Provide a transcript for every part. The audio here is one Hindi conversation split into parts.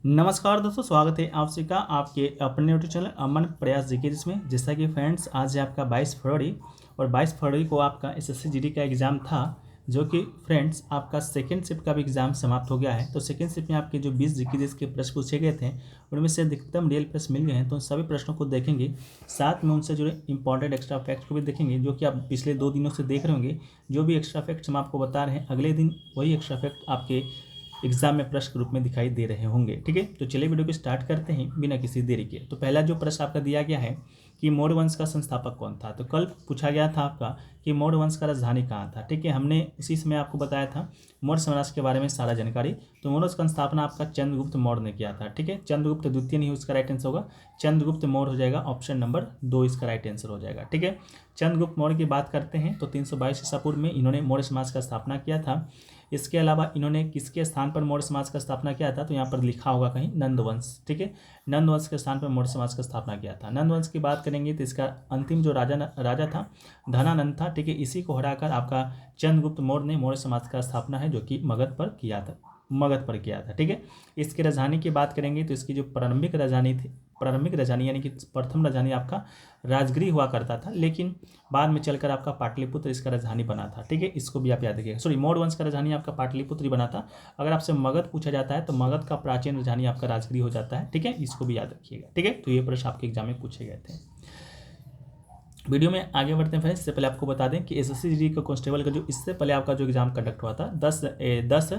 नमस्कार दोस्तों, स्वागत है आप सभी का आपके अपने यूट्यूब चैनल अमन प्रयास जीके जिसमें। जैसा कि फ्रेंड्स, आज है आपका 22 फरवरी और 22 फरवरी को आपका एसएससी जीडी का एग्ज़ाम था, जो कि फ्रेंड्स आपका सेकेंड शिफ्ट का भी एग्ज़ाम समाप्त हो गया है। तो सेकेंड शिफ्ट में आपके जो 20 जीके के प्रश्न पूछे गए थे उनमें से अधिकतम रियल प्रश्न मिल गए हैं। तो उन सभी प्रश्नों को देखेंगे, साथ में उनसे जुड़े इंपॉर्टेंट एक्स्ट्रा फैक्ट को भी देखेंगे, जो कि आप पिछले 2 दिनों से देख रहे होंगे। जो भी एक्स्ट्रा फैक्ट्स हम आपको बता रहे हैं, अगले दिन वही एक्स्ट्रा फैक्ट आपके एग्जाम में प्रश्न के रूप में दिखाई दे रहे होंगे। ठीक है, तो चलिए वीडियो को स्टार्ट करते हैं बिना किसी देरी के। तो पहला जो प्रश्न आपका दिया गया है कि मौर्य वंश का संस्थापक कौन था। तो कल पूछा गया था आपका कि मौर्य वंश का राजधानी कहाँ था। ठीक है, हमने उसी समय आपको बताया था मौर्य साम्राज्य के बारे में सारा जानकारी। तो मौर्य का स्थापना आपका चंद्रगुप्त मौर्य ने किया था। ठीक है, चंद्रगुप्त द्वितीय नहीं, उसका राइट आंसर होगा चंद्रगुप्त मौर्य हो जाएगा, ऑप्शन नंबर 2 इसका राइट आंसर हो जाएगा। ठीक है, चंद्रगुप्त मौर्य की बात करते हैं तो 322 ईसा पूर्व में इन्होंने मौर्य समाज का स्थापना किया था। इसके अलावा इन्होंने किसके स्थान पर मौर्य समाज का स्थापना किया था, तो यहाँ पर लिखा होगा कहीं नंदवंश। ठीक है, नंदवंश के स्थान पर मौर्य समाज का स्थापना किया था। नंदवंश की बात करेंगे तो इसका अंतिम जो राजा था धनानंद था। ठीक है, इसी को हराकर आपका चंद्रगुप्त मौर्य ने मौर्य समाज का स्थापना है जो कि मगध पर किया था। ठीक है, इसकी राजधानी की बात करेंगे तो इसकी जो प्रारंभिक राजधानी यानी कि प्रथम राजधानी आपका राजगृह हुआ करता था, लेकिन बाद में चलकर आपका पाटलिपुत्र इसका राजधानी बना था। ठीक है, इसको भी आप याद रखिएगा। सॉरी, मौर्य वंश का राजधानी आपका पाटलिपुत्र ही बना था। अगर आपसे मगध पूछा जाता है तो मगध का प्राचीन राजधानी आपका राजगृह हो जाता है। ठीक है, इसको भी याद रखिएगा। ठीक है, तो ये प्रश्न आपके एग्जाम में पूछे गए थे। वीडियो में आगे बढ़ते हैं फ्रेंड्स, इससे पहले आपको बता दें कि एसएससी जीडी का कांस्टेबल का जो इससे पहले आपका जो एग्जाम कंडक्ट हुआ था 10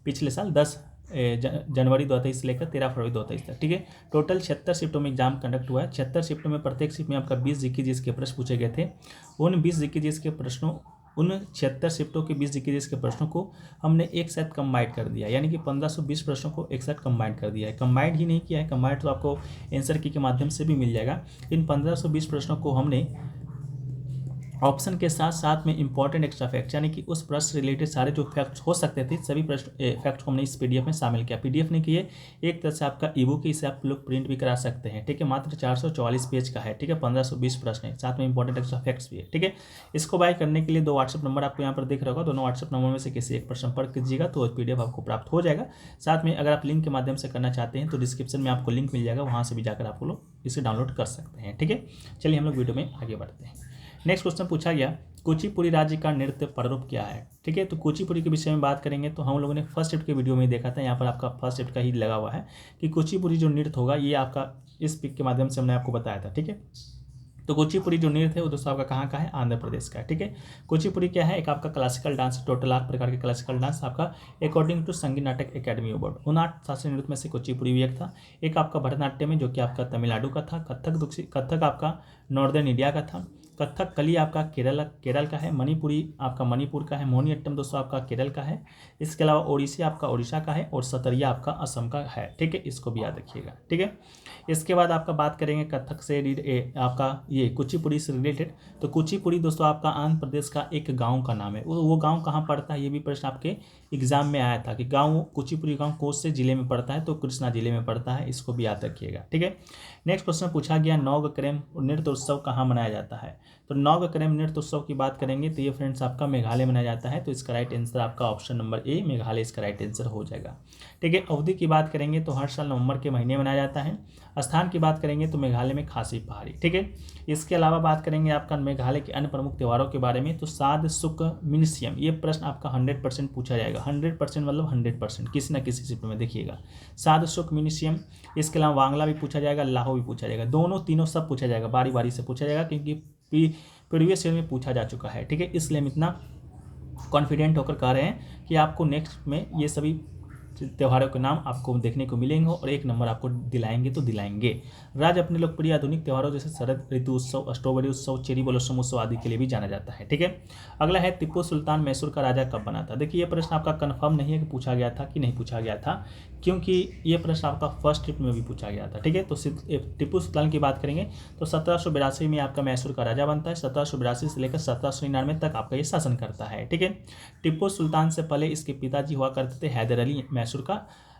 पिछले साल 10 जनवरी 2023 से लेकर 13 फरवरी 2023 तक। ठीक है, टोटल 76 शिफ्टों में एग्जाम कंडक्ट हुआ है। 76 शिफ्टों में प्रत्येक शिफ्ट में आपका 20 जीके के प्रश्न पूछे गए थे। उन 20 जीके के प्रश्नों उन 76 शिफ्टों के 20 जीके के प्रश्नों को हमने एक साथ कंबाइंड कर दिया, यानी कि 1520 प्रश्नों को एक साथ कंबाइंड कर दिया है। कंबाइंड ही नहीं किया है, कंबाइंड तो आपको आंसर की के माध्यम से भी मिल जाएगा। इन 1520 प्रश्नों को हमने ऑप्शन के साथ साथ में इंपॉर्टेंट एक्स्ट्रा फैक्ट यानी कि उस प्रश्न से रिलेटेड सारे जो फैक्ट्स हो सकते थे सभी प्रश्न फैक्ट को हमने इस पीडीएफ में शामिल किया। पीडीएफ नहीं किए, एक तरह से आपका ईबुक इसे आप लोग प्रिंट भी करा सकते हैं। ठीक है, मात्र 444 पेज का है। ठीक है, 1520 प्रश्न है, साथ में इंपॉर्टेंट एक्स्ट्रा फैक्ट्स भी है। ठीक है, इसको बाय करने के लिए 2 व्हाट्सएप नंबर आपको यहाँ पर देख रहा होगा। दोनों व्हाट्सएप नंबर में से किसी एक पर संपर्क कीजिएगा तो पीडीएफ आपको प्राप्त हो जाएगा। साथ में अगर आप लिंक के माध्यम से करना चाहते हैं तो डिस्क्रिप्शन में आपको लिंक मिल जाएगा, वहाँ से भी जाकर आप लोग इसे डाउनलोड कर सकते हैं। ठीक है, चलिए हम लोग वीडियो में आगे बढ़ते हैं। नेक्स्ट क्वेश्चन पूछा गया, कुचिपुड़ी राज्य का नृत्य प्रारूप क्या है। ठीक है, तो कुचिपुड़ी के विषय में बात करेंगे तो हम लोगों ने फर्स्ट शिफ्ट के वीडियो में देखा था, यहाँ पर आपका फर्स्ट शिफ्ट का ही लगा हुआ है कि कुचिपुड़ी जो नृत्य होगा ये आपका इस पिक के माध्यम से हमने आपको बताया था। ठीक है, तो कुचिपुड़ी जो नृत्य है वो दोस्तों आपका कहाँ का है, आंध्र प्रदेश का है। ठीक है, कुचिपुड़ी क्या है, एक आपका क्लासिकल डांस, टोटल 8 प्रकार के क्लासिकल डांस आपका अकॉर्डिंग टू संगीत नाटक एकेडमी अवार्ड। उन 8 शास्त्रीय नृत्य में से कुचिपुड़ी भी एक था। एक आपका भरतनाट्यम में जो कि आपका तमिलनाडु का था। कथक आपका नॉर्दर्न इंडिया का था। कथक कली आपका केरल का है। मणिपुरी आपका मणिपुर का है। मोहिनीअट्टम दोस्तों आपका केरल का है। इसके अलावा ओडिसी आपका ओडिशा का है और सतरिया आपका असम का है। ठीक है, इसको भी याद रखिएगा। ठीक है, इसके बाद आपका बात करेंगे कथक से आपका ये कुचिपुड़ी से रिलेटेड। तो कुचिपुड़ी दोस्तों आपका आंध्र प्रदेश का एक गाँव का नाम है। वो गाँव कहाँ पड़ता है, ये भी प्रश्न आपके एग्जाम में आया था कि गाँव कुचिपुड़ी गाँव कौन से जिले में पड़ता है, तो कृष्णा जिले में पड़ता है। इसको भी याद रखिएगा। ठीक है, नेक्स्ट क्वेश्चन पूछा गया, नौगक्रम नृत्य उत्सव कहाँ मनाया जाता है। तो नौगक्रम नृत्य उत्सव की बात करेंगे तो ये फ्रेंड्स आपका मेघालय मनाया जाता है। तो इसका राइट आंसर आपका ऑप्शन नंबर ए मेघालय इसका राइट आंसर हो जाएगा। ठीक है, अवधि की बात करेंगे तो हर साल नवंबर के महीने मनाया जाता है। स्थान की बात करेंगे तो मेघालय में खासी पहाड़ी। ठीक है, इसके अलावा बात करेंगे आपका मेघालय के अन्य प्रमुख त्योहारों के बारे में तो साद सुक मिनसियम, ये प्रश्न आपका 100% पूछा जाएगा। 100% मतलब 100% किसी न किसी शिफ्ट में देखिएगा। साद सुक मिनसियम, इसके अलावा वांगला भी पूछा जाएगा, लाहो भी पूछा जाएगा। दोनों तीनों सब पूछा जाएगा, बारी बारी से पूछा जाएगा क्योंकि प्रीवियस ईयर में पूछा जा चुका है। ठीक है, इसलिए हम इतना कॉन्फिडेंट होकर कह रहे हैं कि आपको नेक्स्ट में ये सभी त्योहारों के नाम आपको देखने को मिलेंगे और 1 नंबर आपको दिलाएंगे तो दिलाएंगे। राज्य अपने लोकप्रिय आधुनिक त्योहारों जैसे शरद ऋतु उत्सव, स्ट्रॉबेरी उत्सव, चेरी ब्लॉसम उत्सव आदि के लिए भी जाना जाता है। ठीक है, अगला है टीपू सुल्तान मैसूर का राजा कब बना था। देखिए ये प्रश्न आपका कंफर्म नहीं है कि पूछा गया था कि नहीं पूछा गया था, क्योंकि ये प्रश्न आपका फर्स्ट ट्रिप में भी पूछा गया था। ठीक है, तो टीपू सुल्तान की बात करेंगे तो 1782 में आपका मैसूर का राजा बनता है। 1782 से लेकर 1799 तक आपका ये शासन करता है। ठीक है, टीपू सुल्तान से पहले इसके पिताजी हुआ करते थे हैदर अली मैसूर का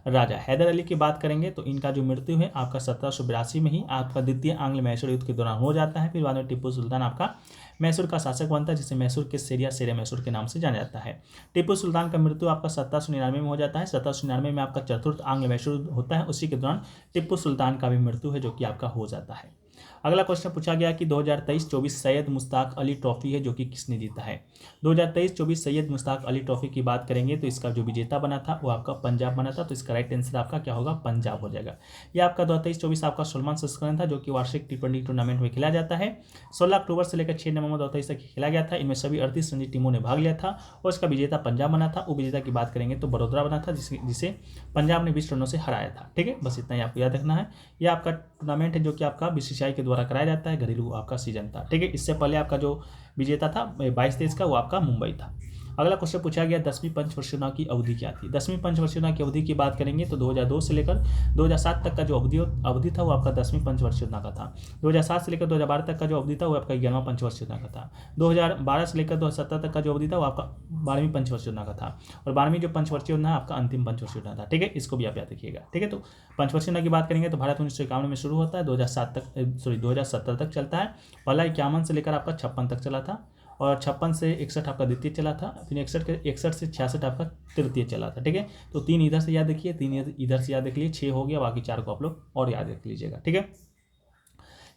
राजा। हैदर अली की बात करेंगे तो इनका जो मृत्यु है आपका 1782 में ही आपका द्वितीय आंग्ल मैसूर युद्ध के दौरान हो जाता है। फिर बाद में टीपू सुल्तान आपका मैसूर का शासक बनता है, जिसे मैसूर के शेर शेर मैसूर के नाम से जाना जाता है। टिप्पू सुल्तान का मृत्यु आपका 1799 में हो जाता है। 1799 में आपका चतुर्थ आंग्ल मैसूर होता है, उसी के दौरान टिप्पू सुल्तान का भी मृत्यु है जो कि आपका हो जाता है। अगला क्वेश्चन पूछा गया कि 2023-24 सैयद मुश्ताक अली ट्रॉफी है जो कि किसने जीता है। 2023-24 सैयद मुश्ताक अली ट्रॉफी की बात करेंगे तो इसका जो विजेता बना था वो आपका पंजाब बना था, तो इसका राइट आंसर आपका क्या होगा, पंजाब हो जाएगा। यह आपका 2023-24 आपका 16वां संस्करण था जो कि वार्षिक T20 टूर्नामेंट में खेला जाता है। 16 अक्टूबर से लेकर 6 नवंबर 2023 तक खेला गया था। इनमें सभी 38 रणजी टीमों ने भाग लिया था और इसका विजेता पंजाब बना था। उपविजेता की बात करेंगे तो बड़ोदरा बना था, जिसे पंजाब ने 20 रनों से हराया था। ठीक है, बस इतना ही आपको याद रखना है। यह आपका टूर्नामेंट है जो कि आपका BCCI के द्वारा कराया जाता है, घरेलू आपका सीजन था। ठीक है, इससे पहले आपका जो विजेता था 22-23 का वो आपका मुंबई था। अगला क्वेश्चन पूछा गया 10वीं पंचवर्षीय योजना की अवधि क्या थी। 10वीं पंचवर्षीय योजना की अवधि की बात करेंगे तो 2002 से लेकर 2007 तक का जो अवधि था वो आपका 10वीं पंचवर्षीय योजना का था। 2007 से लेकर 2012 तक का जो अवधि था वो आपका 11वां पंचवर्षीय योजना का था। 2012 से लेकर 2017 तक का जो अवधि था वो आपका 12वीं पंचवर्षीय योजना का था और 12वीं जो पंचवर्षीय योजना आपका अंतिम पंचवर्षीय योजना था। ठीक है, इसको भी आप याद रखिएगा। ठीक है, तो पंचवर्षीय योजना की बात करेंगे तो भारत 1951 में शुरू होता है, 2017 तक चलता है। पहला 51 से लेकर आपका 56 तक चला था और 56 से 61 आपका द्वितीय चला था, फिर 61 से 66 आपका तृतीय चला था। ठीक है, तो 3 इधर से याद रखिए, 3 इधर से याद रख लिए, 6 हो गया, बाकी 4 को आप लोग और याद रख लीजिएगा। ठीक है,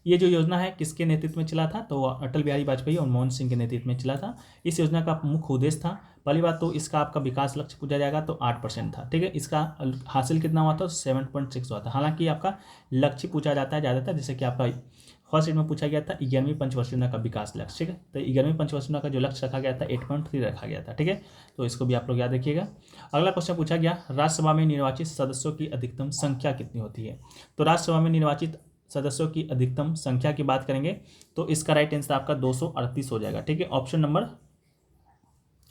ये जो योजना है किसके नेतृत्व में चला था, तो अटल बिहारी वाजपेयी और मनमोहन सिंह के नेतृत्व में चला था। इस योजना का मुख्य उद्देश्य था, पहली बात तो इसका आपका विकास लक्ष्य पूछा जाएगा तो 8% था। ठीक है, इसका हासिल कितना हुआ था, 7.6 हुआ था। हालांकि आपका लक्ष्य पूछा जाता है ज़्यादातर, जैसे कि आपका फर्स्ट सेट में पूछा गया था 11वीं पंचवर्षीय योजना का विकास लक्ष्य। ठीक है, तो 11वीं पंचवर्षीय योजना का जो लक्ष्य रखा गया था 8.3 रखा गया था। ठीक है, तो इसको भी आप लोग याद रखिएगा। अगला क्वेश्चन पूछा गया राज्यसभा में निर्वाचित सदस्यों की अधिकतम संख्या कितनी होती है। तो राज्यसभा में निर्वाचित सदस्यों की अधिकतम संख्या की बात करेंगे तो इसका राइट आंसर आपका 238 हो जाएगा। ठीक है, ऑप्शन नंबर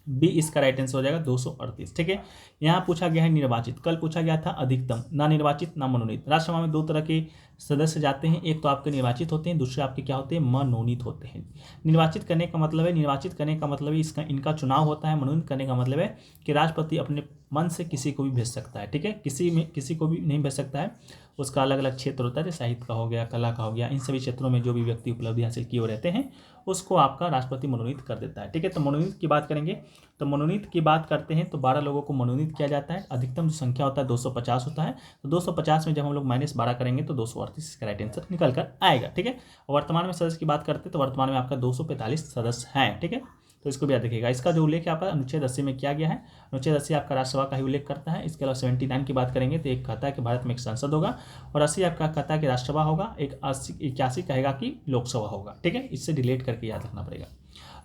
बी इसका राइट आंसर हो जाएगा 238। ठीक है, यहाँ पूछा गया है निर्वाचित, कल पूछा गया था अधिकतम, ना निर्वाचित ना मनोनीत। राज्यसभा में 2 तरह के सदस्य जाते हैं, एक तो आपके निर्वाचित होते हैं, दूसरे आपके क्या होते हैं, मनोनीत होते हैं। निर्वाचित करने का मतलब है इसका इनका चुनाव होता है। मनोनीत करने का मतलब है कि राष्ट्रपति अपने मन से किसी को भी भेज सकता है। ठीक है, किसी को भी नहीं भेज सकता है, उसका अलग अलग क्षेत्र होता है, जैसे साहित्य का हो गया, कला का हो गया, इन सभी क्षेत्रों में जो भी व्यक्ति उपलब्धि हासिल किए हुए रहते हैं उसको आपका राष्ट्रपति मनोनीत कर देता है। ठीक है, तो मनोनीत की बात करेंगे तो मनोनीत की बात करते हैं तो 12 लोगों को मनोनीत किया जाता है। अधिकतम जो संख्या होता है 250 होता है, तो 250 में जब हम लोग -12 करेंगे तो 238 इसका राइट आंसर निकल कर आएगा। ठीक है, वर्तमान में सदस्य की बात करते हैं तो वर्तमान में आपका 245 सदस्य हैं। ठीक है, तो इसको भी याद रखिएगा। इसका जो उल्लेख आपका अनुच्छेद 80 में किया गया है, अनुच्छेद 80 आपका राज्यसभा का ही उल्लेख करता है। इसके अलावा 79 की बात करेंगे तो एक कहता है कि भारत में एक संसद होगा और 80 आपका कहता है कि राज्यसभा होगा, 81 कहेगा कि लोकसभा होगा। ठीक है, इससे रिलेट करके याद रखना पड़ेगा।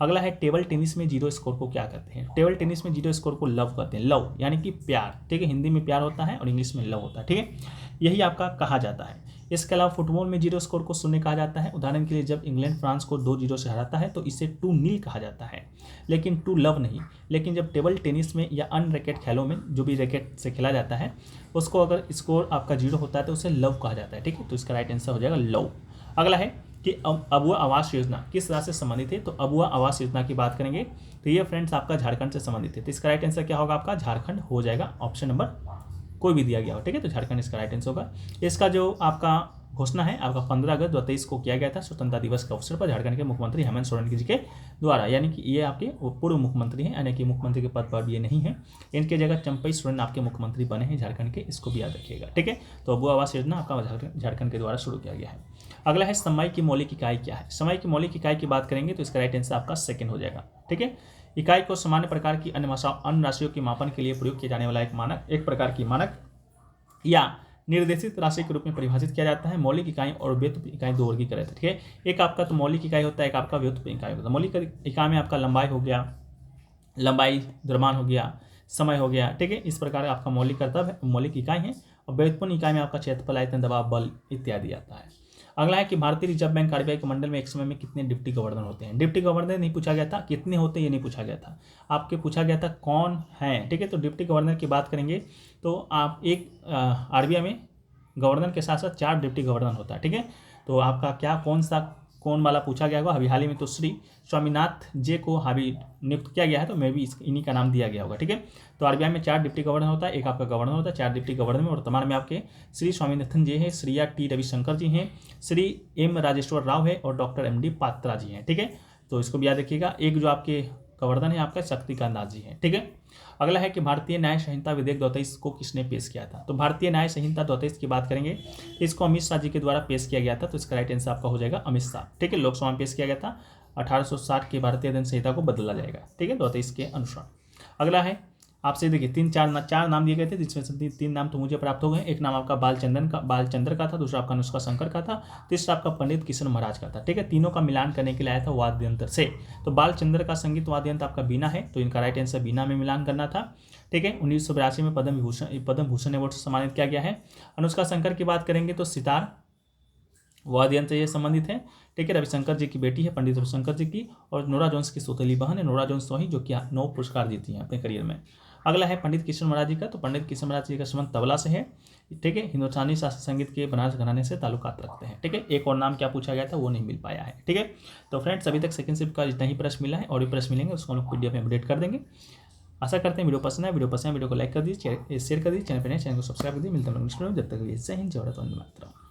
अगला है टेबल टेनिस में 0 स्कोर को क्या कहते हैं। टेबल टेनिस में 0 स्कोर को लव कहते हैं, लव यानी कि प्यार। ठीक है, हिंदी में प्यार होता है और इंग्लिश में लव होता है। ठीक है, यही आपका कहा जाता है। इसके अलावा फुटबॉल में 0 स्कोर को शून्य कहा जाता है। उदाहरण के लिए जब इंग्लैंड फ्रांस को 2-0 से हराता है तो इसे 2-0 कहा जाता है, लेकिन 2 लव नहीं। लेकिन जब टेबल टेनिस में या अन्य रैकेट खेलों में जो भी रैकेट से खेला जाता है उसको अगर स्कोर आपका 0 होता है तो उसे लव कहा जाता है। ठीक है, तो इसका राइट आंसर हो जाएगा लव। अगला है कि अबुआ आवास योजना किस राज्य से संबंधित है। तो अबुआ आवास योजना की बात करेंगे तो ये फ्रेंड्स आपका झारखंड से संबंधित है, तो इसका राइट आंसर क्या होगा, आपका झारखंड हो जाएगा। ऑप्शन नंबर कोई भी दिया गया हो। ठीक है, तो झारखंड इसका राइट आंसर होगा। इसका जो आपका घोषणा है आपका 15 अगस्त 2023 को किया गया था स्वतंत्रता दिवस के अवसर पर झारखंड के मुख्यमंत्री हेमंत सोरेन जी के द्वारा, यानी कि ये आपके पूर्व मुख्यमंत्री हैं, यानी कि मुख्यमंत्री के पद पर ये नहीं है, इनके जगह चंपई सोरेन आपके मुख्यमंत्री बने हैं झारखंड के, इसको भी याद रखिएगा। ठीक है, तो अबुआ आवास योजना आपका झारखंड के द्वारा शुरू किया गया है। अगला है समय की मौलिक इकाई क्या है। समय की मौलिक इकाई की बात करेंगे तो इसका राइट आंसर आपका सेकंड हो जाएगा। ठीक है, इकाई को सामान्य प्रकार की अन्य राशियों के मापन के लिए प्रयोग किया जाने वाला एक प्रकार की मानक या निर्देशित राशि के रूप में परिभाषित किया जाता है। मौलिक इकाई और व्युत्पन्न इकाई 2 वर्गीकृत है। ठीक है, एक आपका तो मौलिक इकाई होता है, एक आपका व्युत्पन्न इकाई होता है। मौलिक इकाई में आपका लंबाई हो गया, लंबाई द्रव्यमान हो गया, समय हो गया। ठीक है, इस प्रकार आपका मौलिक इकाई है। और व्युत्पन्न इकाई में आपका क्षेत्रफल, आयतन, दबाव, बल इत्यादि आता है। अगला है कि भारतीय रिजर्व बैंक आरबीआई के मंडल में एक समय में कितने डिप्टी गवर्नर होते हैं। डिप्टी गवर्नर नहीं पूछा गया था, कितने होते ये नहीं पूछा गया था, आपके पूछा गया था कौन है। ठीक है, तो डिप्टी गवर्नर की बात करेंगे तो आप एक आरबीआई में गवर्नर के साथ साथ 4 डिप्टी गवर्नर होता है। ठीक है, तो आपका कौन वाला पूछा गया होगा। अभी हाल ही में तो श्री स्वामीनाथ जे को अभी नियुक्त किया गया है, तो मैं भी इन्हीं का नाम दिया गया होगा। ठीक है, तो आरबीआई में 4 डिप्टी गवर्नर होता है, एक आपका गवर्नर होता है। 4 डिप्टी गवर्नर में वर्तमान में आपके श्री स्वामीनाथन जी हैं, श्रीया टी रविशंकर जी हैं, श्री एम राजेश्वर राव है और डॉक्टर एम डी पात्रा जी हैं। ठीक है, तो इसको भी याद रखिएगा। एक जो आपके कवर्धन है आपका शक्तिकांत जी है, ठीक है। अगला है कि भारतीय न्याय संहिता विधेयक 2023 को किसने पेश किया था। तो भारतीय न्याय संहिता 2023 की बात करेंगे, इसको अमित शाह जी के द्वारा पेश किया गया था। तो इसका राइट आंसर आपका हो जाएगा अमित शाह, ठीक है। लोकसभा में पेश किया गया था। 1860 की भारतीय दंड संहिता को बदला जाएगा, ठीक है, 2023 के अनुसार। अगला है आपसे, देखिए चार नाम दिए गए थे, जिसमें से 3 नाम तो मुझे प्राप्त हो गए। एक नाम आपका बालचंद्र का था, दूसरा आपका अनुष्का शंकर का था, तीसरा आपका पंडित किशन महाराज का था, ठीक है। तीनों का मिलान करने के लिए आया था वाद्य यंत्र से। तो बालचंद्र का संगीत वाद्य यंत्र आपका बीना है, तो इनका राइट आंसर बीना में मिलान करना था, ठीक है। 1982 में पद्म भूषण अवार्ड से सम्मानित किया गया है। अनुष्का शंकर की बात करेंगे तो सितार वाद्य यंत्र से संबंधित है, ठीक है। रविशंकर जी की बेटी है पंडित रविशंकर जी की, और नोरा जोन्स की सौतेली बहन है नोरा जोन्स सोही, जो कि 9 पुरस्कार जीती हैं अपने करियर में। अगला है पंडित किशन महाराज जी का। तो पंडित किशन महाराज जी का संबंध तबला से है, ठीक है। हिंदुस्तानी शास्त्रीय संगीत के बनारस घराने से ताल्लुकात रखते हैं, ठीक है। एक और नाम क्या पूछा गया था वो नहीं मिल पाया है, ठीक है। तो फ्रेंड्स अभी तक सेकंड शिफ्ट का जितना ही प्रश्न मिला है और भी प्रश्न मिलेंगे उसको हम लोग PDF में अपडेट कर देंगे। आशा करते हैं वीडियो पसंद है। वीडियो को लाइक कर दीजिए, शेयर कर दीजिए, चैनल पर नए चैनल को सब्सक्राइब कर दीजिए। मिलते हैं नेक्स्ट वीडियो में, जब तक जय हिंद, जय भारत, वंदे मातरम।